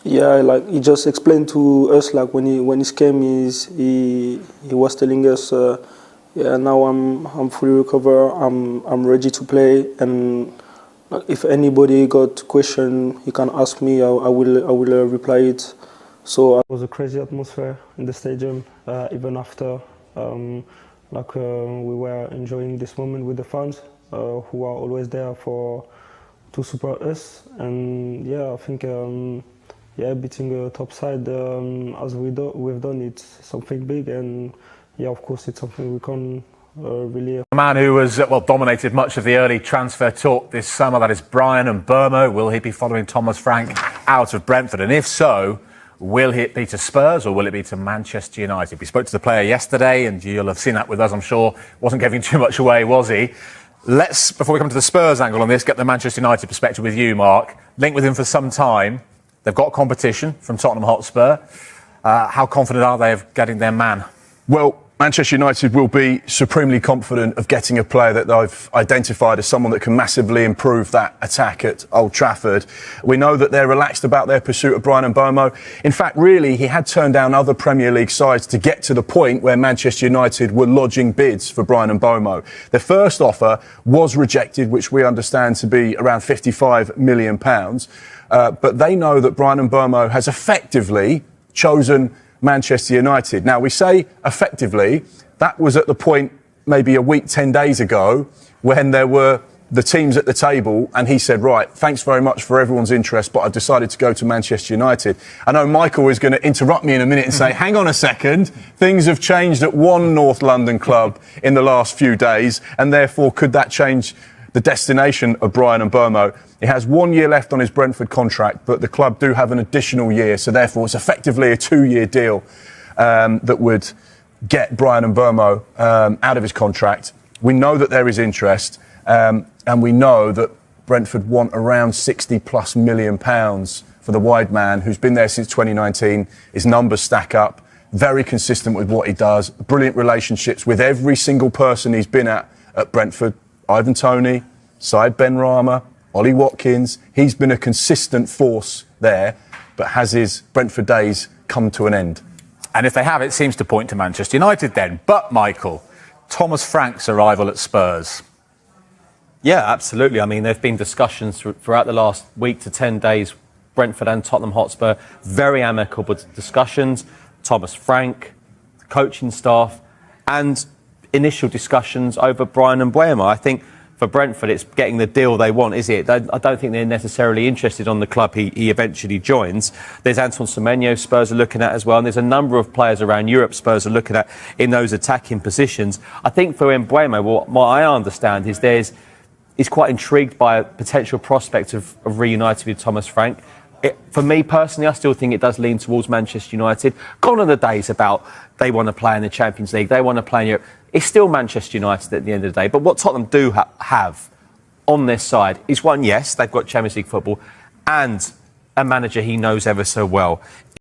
Yeah, like he just explained to us, like when he came, he was telling us, yeah, now I'm fully recovered, I'm ready to play, and like, if anybody got question, he can ask me, I will reply it. So it was a crazy atmosphere in the stadium, even after, we were enjoying this moment with the fans, who are always there to support us, and yeah, I think. Yeah, beating a top side as we've done, it's something big, and yeah, of course, it's something we can really. A man who has dominated much of the early transfer talk this summer, that is Bryan Mbeumo. Will he be following Thomas Frank out of Brentford? And if so, will it be to Spurs or will it be to Manchester United? We spoke to the player yesterday, and you'll have seen that with us, I'm sure. Wasn't giving too much away, was he? Let's, before we come to the Spurs angle on this, get the Manchester United perspective with you, Mark. Linked with him for some time. They've got competition from Tottenham Hotspur. How confident are they of getting their man? Well, Manchester United will be supremely confident of getting a player that they've identified as someone that can massively improve that attack at Old Trafford. We know that they're relaxed about their pursuit of Bryan Mbeumo. In fact, really, he had turned down other Premier League sides to get to the point where Manchester United were lodging bids for Bryan Mbeumo. Their first offer was rejected, which we understand to be around £55 million. But they know that Bryan Mbeumo has effectively chosen Manchester United. Now, we say effectively, that was at the point maybe a week, 10 days ago, when there were the teams at the table, and he said, right, thanks very much for everyone's interest, but I've decided to go to Manchester United. I know Michael is going to interrupt me in a minute and say, hang on a second, things have changed at one North London club in the last few days, and therefore could that change the destination of Bryan Mbeumo? He has 1 year left on his Brentford contract, but the club do have an additional year, so therefore it's effectively a 2-year deal that would get Bryan Mbeumo out of his contract. We know that there is interest, and we know that Brentford want around £60+ million for the wide man, who's been there since 2019. His numbers stack up, very consistent with what he does, brilliant relationships with every single person he's been at Brentford. Ivan Toney, Said Benrahma, Ollie Watkins. He's been a consistent force there, but has his Brentford days come to an end? And if they have, it seems to point to Manchester United then. But, Michael, Thomas Frank's arrival at Spurs. Yeah, absolutely. I mean, there have been discussions throughout the last week to 10 days, Brentford and Tottenham Hotspur, very amicable discussions. Thomas Frank, the coaching staff, and initial discussions over Bryan Mbeumo. I think for Brentford, it's getting the deal they want, is it? I don't think they're necessarily interested on the club he eventually joins. There's Anton Semenyo Spurs are looking at as well, and there's a number of players around Europe Spurs are looking at in those attacking positions. I think for Mbeumo, what I understand is he's quite intrigued by a potential prospect of reuniting with Thomas Frank. For me personally, I still think it does lean towards Manchester United. Gone are the days about they want to play in the Champions League, they want to play in Europe. It's still Manchester United at the end of the day. But what Tottenham do have on their side is one, yes, they've got Champions League football and a manager he knows ever so well